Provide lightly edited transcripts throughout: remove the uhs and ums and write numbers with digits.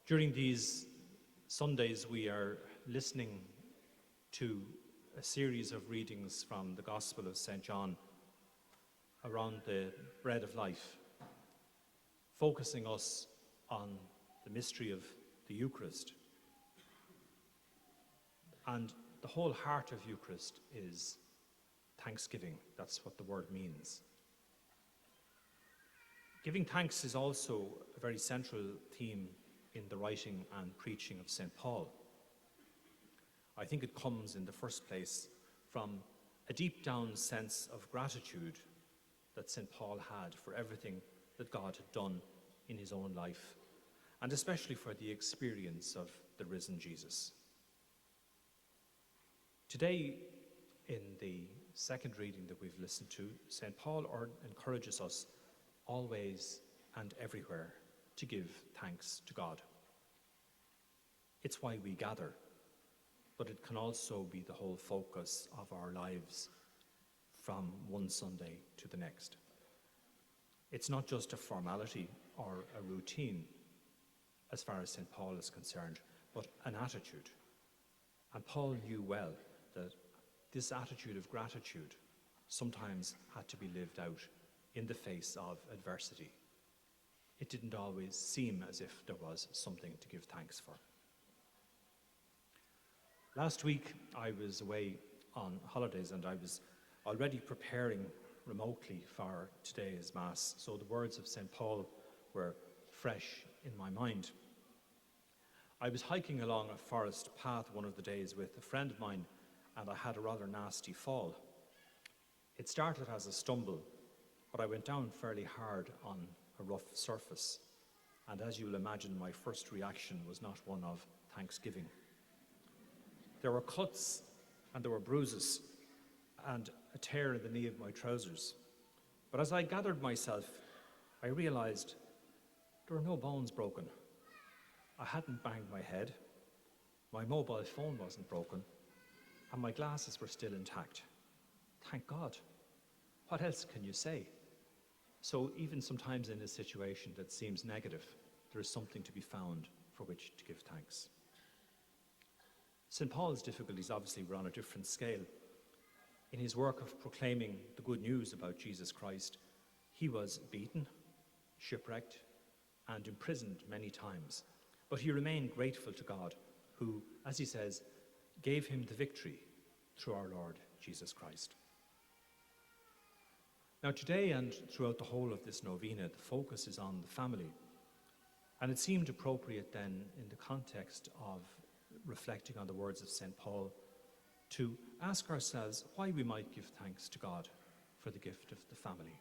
During these Sundays, we are listening to a series of readings from the Gospel of St. John around the bread of life, focusing us on the mystery of the Eucharist. And the whole heart of Eucharist is thanksgiving. That's what the word means. Giving thanks is also a very central theme in the writing and preaching of St. Paul. I think it comes in the first place from a deep down sense of gratitude that St. Paul had for everything that God had done in his own life, and especially for the experience of the risen Jesus. Today, in the second reading that we've listened to, St. Paul encourages us always and everywhere to give thanks to God. It's why we gather, but it can also be the whole focus of our lives from one Sunday to the next. It's not just a formality or a routine as far as St. Paul is concerned, but an attitude. And Paul knew well that this attitude of gratitude sometimes had to be lived out in the face of adversity. It didn't always seem as if there was something to give thanks for. Last week I was away on holidays and I was already preparing remotely for today's Mass, so the words of St. Paul were fresh in my mind. I was hiking along a forest path one of the days with a friend of mine, and I had a rather nasty fall. It started as a stumble, but I went down fairly hard on a rough surface, and as you'll imagine, my first reaction was not one of thanksgiving. There were cuts and there were bruises and a tear in the knee of my trousers. But as I gathered myself, I realized there were no bones broken. I hadn't banged my head, my mobile phone wasn't broken, and my glasses were still intact. Thank God. What else can you say? So even sometimes in a situation that seems negative, there is something to be found for which to give thanks. St. Paul's difficulties obviously were on a different scale. In his work of proclaiming the good news about Jesus Christ, he was beaten, shipwrecked, and imprisoned many times. But he remained grateful to God, who, as he says, gave him the victory through our Lord Jesus Christ. Now today and throughout the whole of this novena, the focus is on the family. And it seemed appropriate then, in the context of reflecting on the words of St. Paul, to ask ourselves why we might give thanks to God for the gift of the family.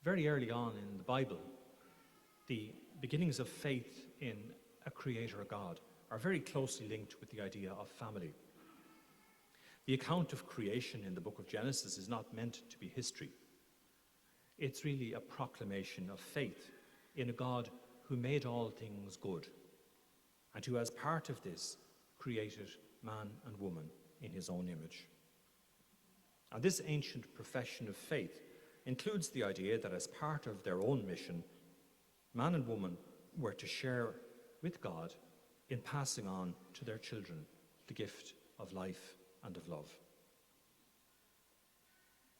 Very early on in the Bible, the beginnings of faith in a creator God are very closely linked with the idea of family. The account of creation in the book of Genesis is not meant to be history. It's really a proclamation of faith in a God who made all things good, and who, as part of this, created man and woman in his own image. And this ancient profession of faith includes the idea that as part of their own mission, man and woman were to share with God in passing on to their children the gift of life and of love.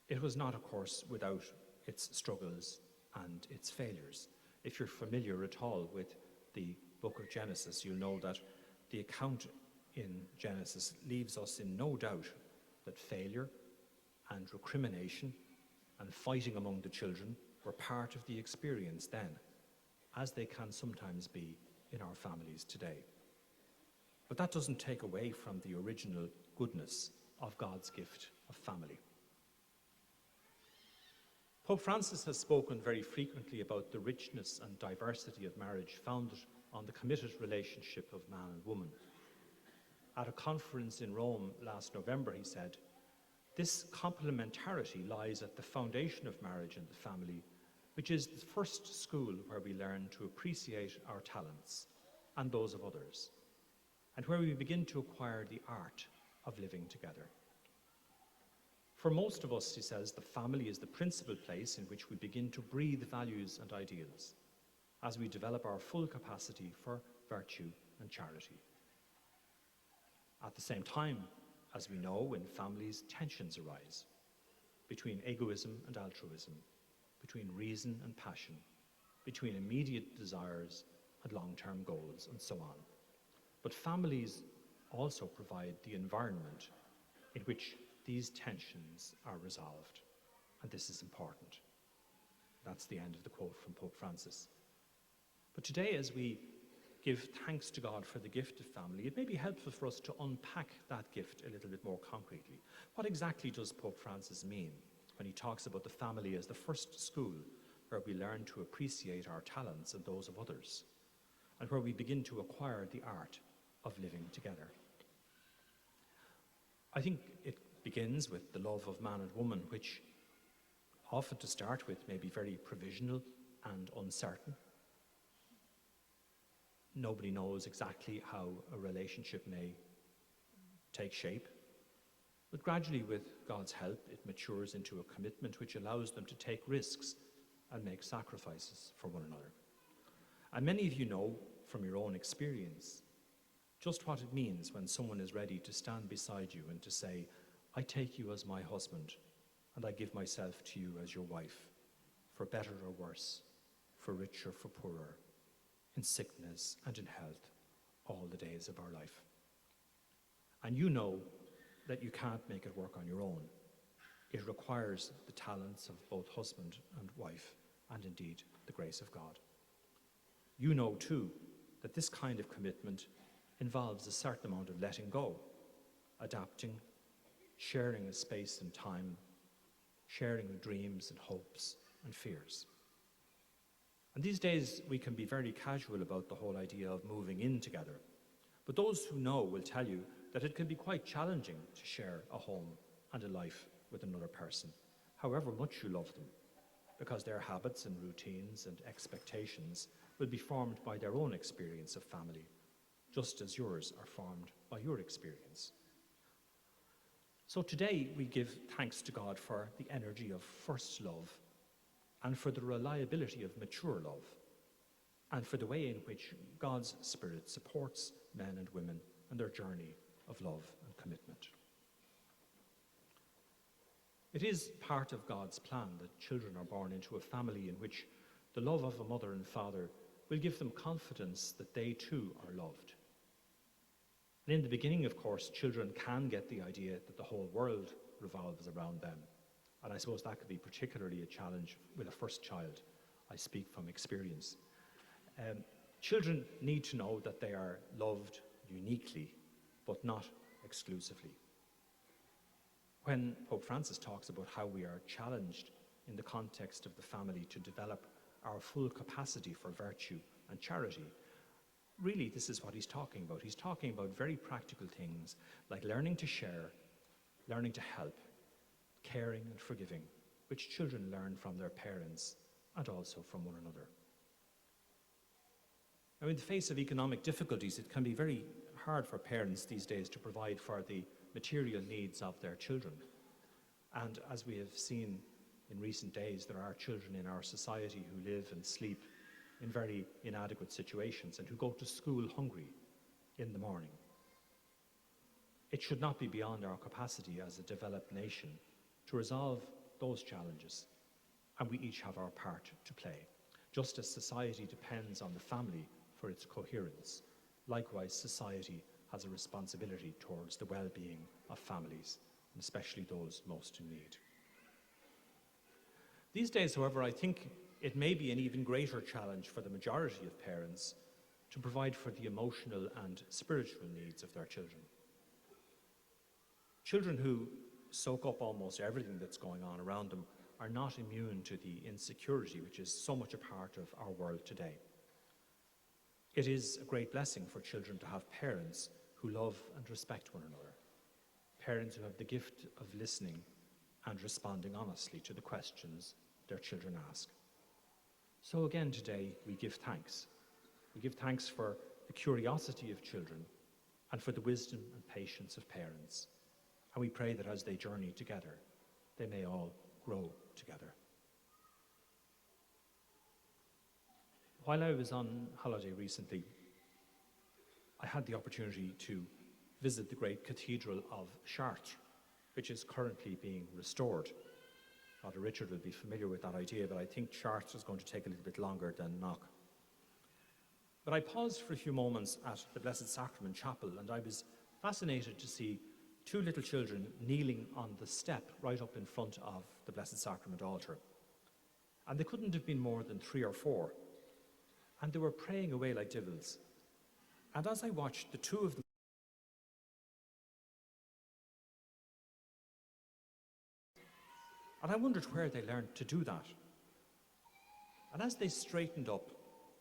It was not, of course, without its struggles and its failures. If you're familiar at all with the book of Genesis, you'll know that the account in Genesis leaves us in no doubt that failure and recrimination and fighting among the children were part of the experience then, as they can sometimes be in our families today. But that doesn't take away from the original goodness of God's gift of family. Pope Francis has spoken very frequently about the richness and diversity of marriage founded on the committed relationship of man and woman. At a conference in Rome last November, he said, "This complementarity lies at the foundation of marriage and the family, which is the first school where we learn to appreciate our talents and those of others, and where we begin to acquire the art of living together." For most of us, he says, the family is the principal place in which we begin to breathe values and ideals. as we develop our full capacity for virtue and charity. At the same time, as we know, in families tensions arise between egoism and altruism, between reason and passion, between immediate desires and long-term goals, and so on. But families also provide the environment in which these tensions are resolved, and this is important. That's the end of the quote from Pope Francis. But today, as we give thanks to God for the gift of family, it may be helpful for us to unpack that gift a little bit more concretely. What exactly does Pope Francis mean when he talks about the family as the first school where we learn to appreciate our talents and those of others, and where we begin to acquire the art of living together? I think it begins with the love of man and woman, which often to start with may be very provisional and uncertain. Nobody knows exactly how a relationship may take shape, but gradually, with God's help, it matures into a commitment which allows them to take risks and make sacrifices for one another. And many of you know from your own experience just what it means when someone is ready to stand beside you and to say, I take you as my husband, and I give myself to you as your wife, for better or worse, for richer, for poorer, in sickness and in health, all the days of our life. And you know that you can't make it work on your own. It requires the talents of both husband and wife, and indeed the grace of God. You know too that this kind of commitment involves a certain amount of letting go, adapting, sharing a space and time, sharing dreams and hopes and fears. And these days we can be very casual about the whole idea of moving in together. But those who know will tell you that it can be quite challenging to share a home and a life with another person, however much you love them, because their habits and routines and expectations will be formed by their own experience of family, just as yours are formed by your experience. So today we give thanks to God for the energy of first love, and for the reliability of mature love, and for the way in which God's Spirit supports men and women in their journey of love and commitment. It is part of God's plan that children are born into a family in which the love of a mother and father will give them confidence that they too are loved. And in the beginning, of course, children can get the idea that the whole world revolves around them. And I suppose that could be particularly a challenge with a first child. I speak from experience. Children need to know that they are loved uniquely, but not exclusively. When Pope Francis talks about how we are challenged in the context of the family to develop our full capacity for virtue and charity, really this is what he's talking about. He's talking about very practical things like learning to share, learning to help, caring and forgiving, which children learn from their parents and also from one another. Now, in the face of economic difficulties, it can be very hard for parents these days to provide for the material needs of their children. And as we have seen in recent days, there are children in our society who live and sleep in very inadequate situations and who go to school hungry in the morning. It should not be beyond our capacity as a developed nation to resolve those challenges, and we each have our part to play. Just as society depends on the family for its coherence, likewise society has a responsibility towards the well-being of families, and especially those most in need. These days, however, I think it may be an even greater challenge for the majority of parents to provide for the emotional and spiritual needs of their children. Children who soak up almost everything that's going on around them are not immune to the insecurity which is so much a part of our world today. It is a great blessing for children to have parents who love and respect one another, parents who have the gift of listening and responding honestly to the questions their children ask. So again today we give thanks. We give thanks for the curiosity of children and for the wisdom and patience of parents. And we pray that as they journey together, they may all grow together. While I was on holiday recently, I had the opportunity to visit the great Cathedral of Chartres, which is currently being restored. Father Richard will be familiar with that idea, but I think Chartres is going to take a little bit longer than Knock. But I paused for a few moments at the Blessed Sacrament Chapel, and I was fascinated to see two little children kneeling on the step right up in front of the Blessed Sacrament altar. And they couldn't have been more than 3 or 4. And they were praying away like devils. And as I watched the two of them, and I wondered where they learned to do that. And as they straightened up,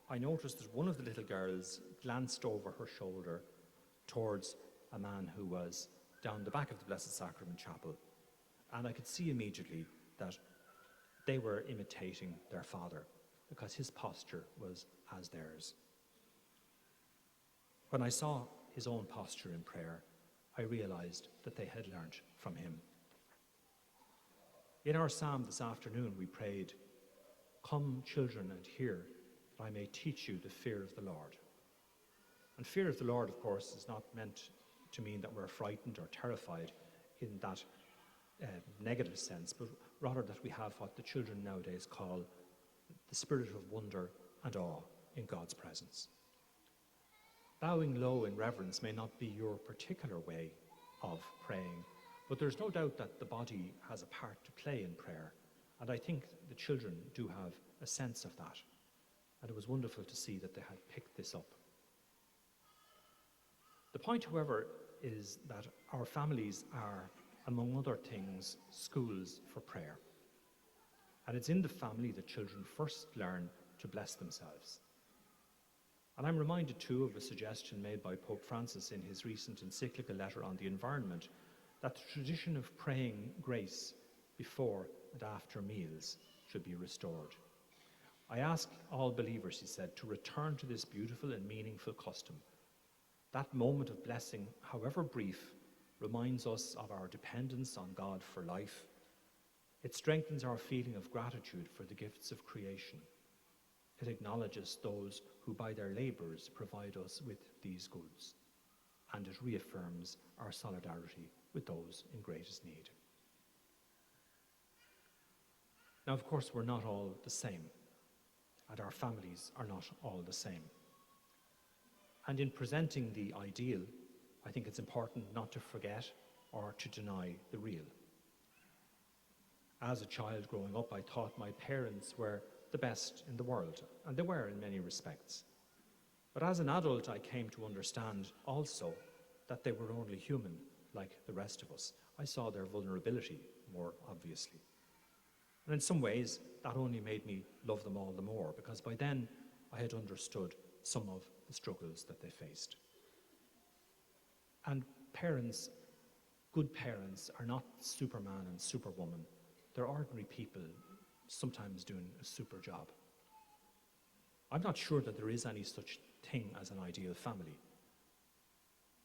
I noticed that one of the little girls glanced over her shoulder towards a man who was down the back of the Blessed Sacrament Chapel. And I could see immediately that they were imitating their father, because his posture was as theirs. When I saw his own posture in prayer, I realized that they had learnt from him. In our psalm this afternoon, we prayed, "Come, children, and hear, that I may teach you the fear of the Lord." And fear of the Lord, of course, is not meant to mean that we're frightened or terrified in that negative sense, but rather that we have what the children nowadays call the spirit of wonder and awe in God's presence. Bowing low in reverence may not be your particular way of praying, but there's no doubt that the body has a part to play in prayer, and I think the children do have a sense of that. And it was wonderful to see that they had picked this up. The point, however, is that our families are, among other things, schools for prayer. And it's in the family that children first learn to bless themselves. And I'm reminded too of a suggestion made by Pope Francis in his recent encyclical letter on the environment, that the tradition of praying grace before and after meals should be restored. I ask all believers, he said, to return to this beautiful and meaningful custom. That moment of blessing, however brief, reminds us of our dependence on God for life. It strengthens our feeling of gratitude for the gifts of creation. It acknowledges those who by their labours provide us with these goods. And it reaffirms our solidarity with those in greatest need. Now, of course, we're not all the same, and our families are not all the same. And in presenting the ideal, I think it's important not to forget or to deny the real. As a child growing up, I thought my parents were the best in the world, and they were in many respects. But as an adult, I came to understand also that they were only human, like the rest of us. I saw their vulnerability more obviously. And in some ways, that only made me love them all the more, because by then I had understood some of the struggles that they faced. And parents, good parents, are not Superman and Superwoman. They're ordinary people, sometimes doing a super job. I'm not sure that there is any such thing as an ideal family.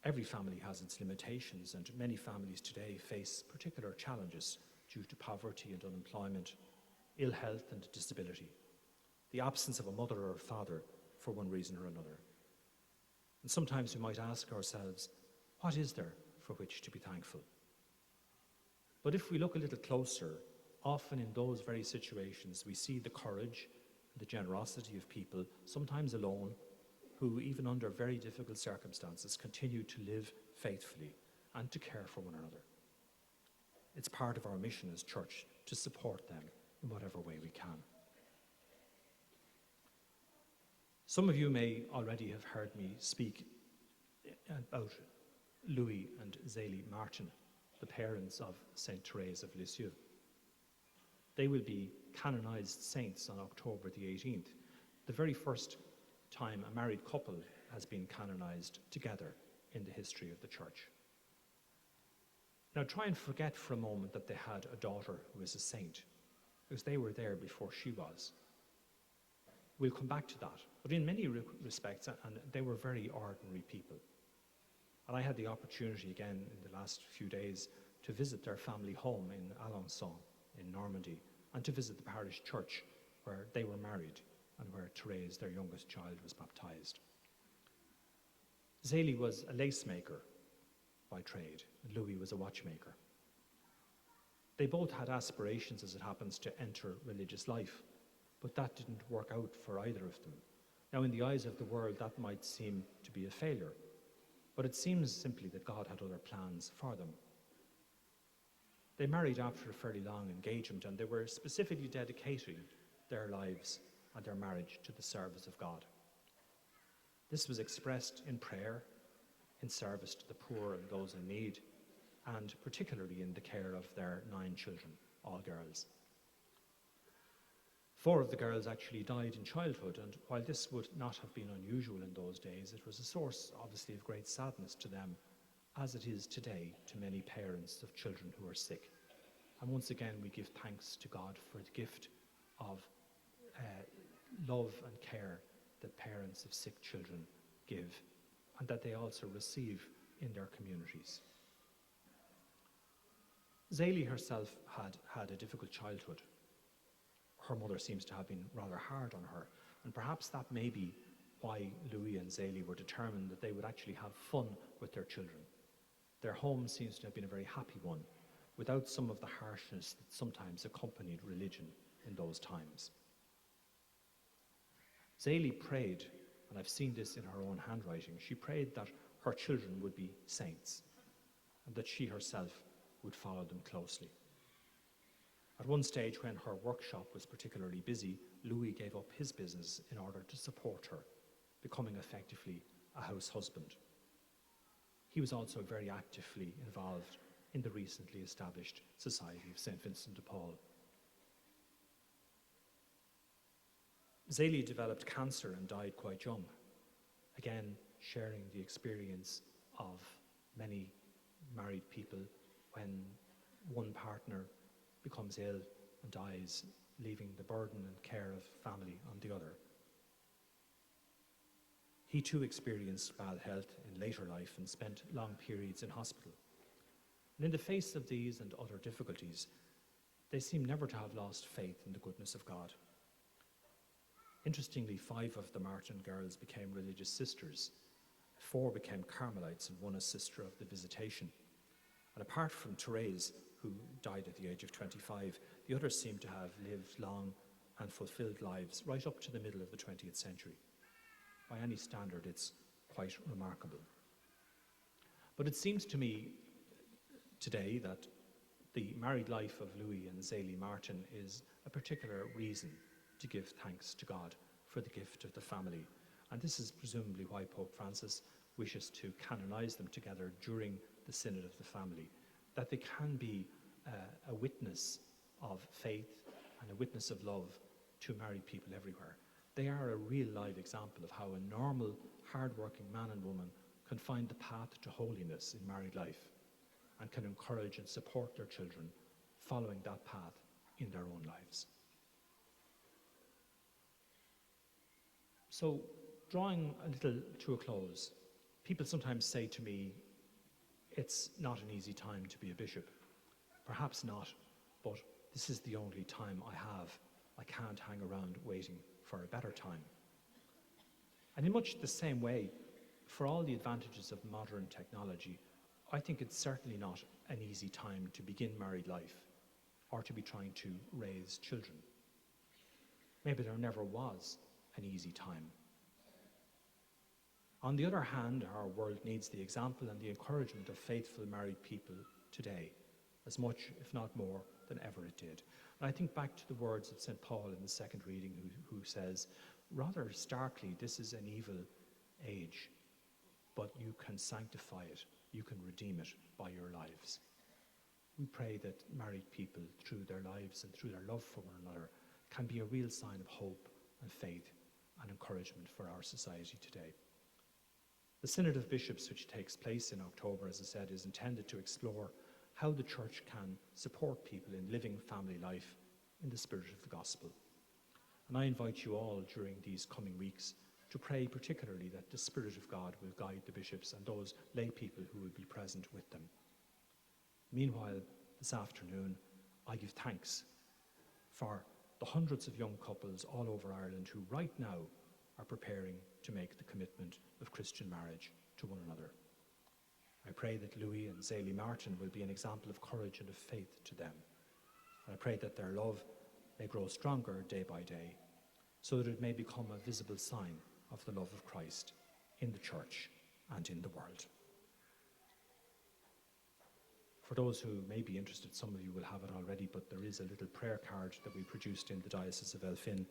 Every family has its limitations, and many families today face particular challenges due to poverty and unemployment, ill health and disability, the absence of a mother or a father for one reason or another. And sometimes we might ask ourselves, what is there for which to be thankful? But if we look a little closer, often in those very situations we see the courage and the generosity of people, sometimes alone, who even under very difficult circumstances continue to live faithfully and to care for one another. It's part of our mission as church to support them in whatever way we can. Some of you may already have heard me speak about Louis and Zélie Martin, the parents of Saint Therese of Lisieux. They will be canonized saints on October the 18th, the very first time a married couple has been canonized together in the history of the church. Now try and forget for a moment that they had a daughter who is a saint, because they were there before she was. We'll come back to that, but in many respects, and they were very ordinary people. And I had the opportunity again in the last few days to visit their family home in Alençon in Normandy, and to visit the parish church where they were married. and where Therese, their youngest child, was baptized. Zélie was a lace maker by trade, and Louis was a watchmaker. They both had aspirations, as it happens, to enter religious life, but that didn't work out for either of them. Now, in the eyes of the world, that might seem to be a failure, but it seems simply that God had other plans for them. They married after a fairly long engagement, and they were specifically dedicating their lives and their marriage to the service of God. This was expressed in prayer, in service to the poor and those in need, and particularly in the care of their 9 children, all girls. 4 of the girls actually died in childhood, and while this would not have been unusual in those days, it was a source, obviously, of great sadness to them, as it is today to many parents of children who are sick. And once again, we give thanks to God for the gift of love and care that parents of sick children give, and that they also receive in their communities. Zélie herself had a difficult childhood. Her mother seems to have been rather hard on her, and perhaps that may be why Louis and Zélie were determined that they would actually have fun with their children. Their home seems to have been a very happy one, without some of the harshness that sometimes accompanied religion in those times. Zélie prayed, and I've seen this in her own handwriting, she prayed that her children would be saints, and that she herself would follow them closely. At one stage, when her workshop was particularly busy, Louis gave up his business in order to support her, becoming effectively a house husband. He was also very actively involved in the recently established Society of St. Vincent de Paul. Zélie developed cancer and died quite young, again sharing the experience of many married people when one partner becomes ill and dies, leaving the burden and care of family on the other. He too experienced bad health in later life and spent long periods in hospital. And in the face of these and other difficulties, they seem never to have lost faith in the goodness of God. Interestingly, 5 of the Martin girls became religious sisters, 4 became Carmelites, and 1 a sister of the Visitation. And apart from Therese, who died at the age of 25, the others seem to have lived long and fulfilled lives right up to the middle of the 20th century. By any standard, it's quite remarkable. But it seems to me today that the married life of Louis and Zélie Martin is a particular reason to give thanks to God for the gift of the family. And this is presumably why Pope Francis wishes to canonize them together during the Synod of the Family, that they can be a witness of faith and a witness of love to married people everywhere. They are a real live example of how a normal, hard-working man and woman can find the path to holiness in married life and can encourage and support their children following that path in their own lives. So, drawing a little to a close, people sometimes say to me, it's not an easy time to be a bishop. Perhaps not, but this is the only time I have. I can't hang around waiting for a better time. And in much the same way, for all the advantages of modern technology, I think it's certainly not an easy time to begin married life or to be trying to raise children. Maybe there never was an easy time. On the other hand, our world needs the example and the encouragement of faithful married people today, as much, if not more, than ever it did. And I think back to the words of St. Paul in the second reading, who says, rather starkly, this is an evil age, but you can sanctify it, you can redeem it by your lives. We pray that married people, through their lives and through their love for one another, can be a real sign of hope and faith and encouragement for our society today. The Synod of Bishops, which takes place in October, as I said, is intended to explore how the Church can support people in living family life in the spirit of the gospel. And I invite you all during these coming weeks to pray particularly that the Spirit of God will guide the bishops and those lay people who will be present with them. Meanwhile, this afternoon, I give thanks for the hundreds of young couples all over Ireland who right now are preparing to make the commitment of Christian marriage to one another. I pray that Louis and Zélie Martin will be an example of courage and of faith to them. And I pray that their love may grow stronger day by day, so that it may become a visible sign of the love of Christ in the church and in the world. For those who may be interested, some of you will have it already, but there is a little prayer card that we produced in the Diocese of Elphin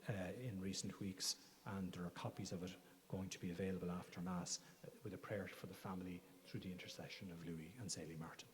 in recent weeks, and there are copies of it going to be available after Mass with a prayer for the family through the intercession of Louis and Zélie Martin.